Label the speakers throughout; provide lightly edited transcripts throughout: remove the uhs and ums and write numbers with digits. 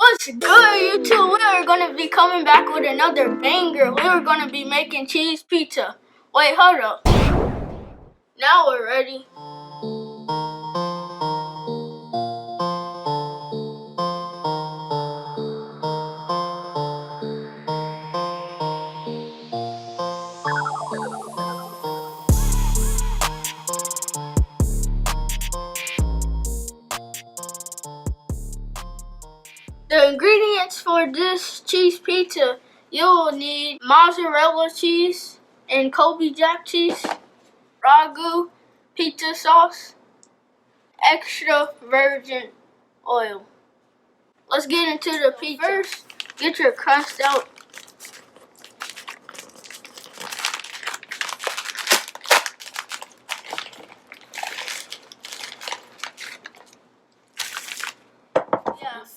Speaker 1: What's good, YouTube? We are going to be coming back with another banger. We are going to be making cheese pizza. Wait, hold up. Now we're ready. The ingredients for this cheese pizza, you will need mozzarella cheese and Kobe Jack cheese, ragu, pizza sauce, extra virgin oil. Let's get into the pizza. First, get your crust out.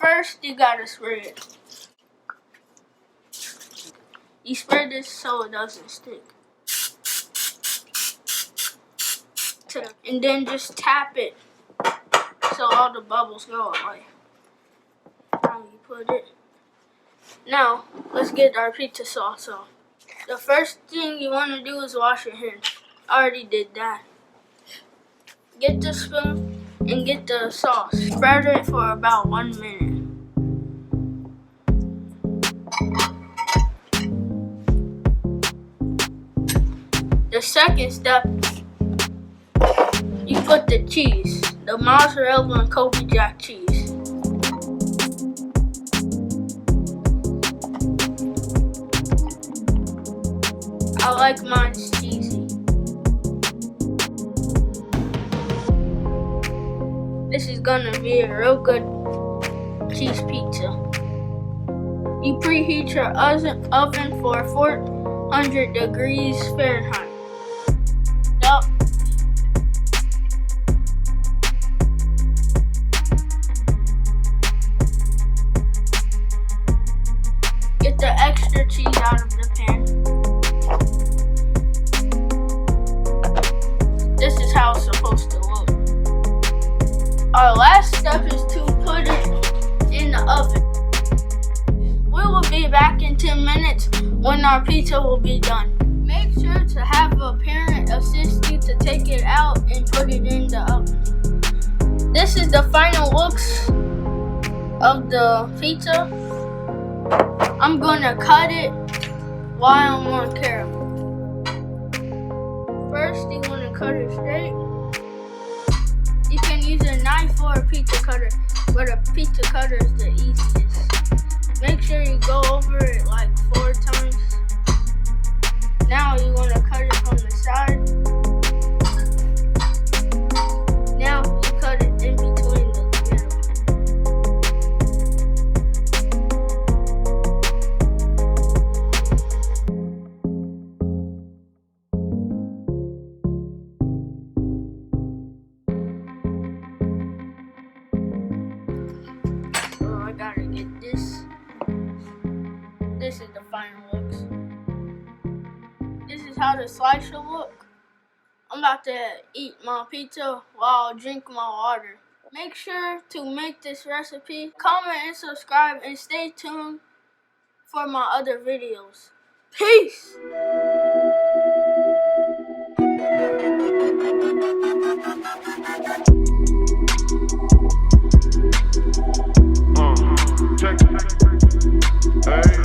Speaker 1: First, you gotta spread it. You spread this so it doesn't stick. And then just tap it so all the bubbles go away. Now you put it. Now, let's get our pizza sauce on. The first thing you want to do is wash your hands. I already did that. Get the spoon and get the sauce. Spread it for about 1 minute. The second step, you put the cheese, the mozzarella and Kobe Jack cheese. I like mine cheesy. This is gonna be a real good cheese pizza. You preheat your oven for 400 degrees Fahrenheit. Yup. Get the extra cheese out of the pan. This is how it's supposed to look. Our last step is to put it in the oven. We will be back in 10 minutes when our pizza will be done. Make sure to have a parent assist you to take it out and put it in the oven. This is the final looks of the pizza. I'm gonna cut it while I'm on camera. First, you wanna cut it straight. You can use a knife or a pizza cutter, but a pizza cutter is the easiest. Make sure you go over it like 4 times. Now you want to cut it from the side. Now you cut it in between the middle. Oh, I gotta get this. This is the final looks. This is how the slice will look. I'm about to eat my pizza while I drink my water. Make sure to make this recipe, comment and subscribe, and stay tuned for my other videos. Peace!
Speaker 2: Check. Hey.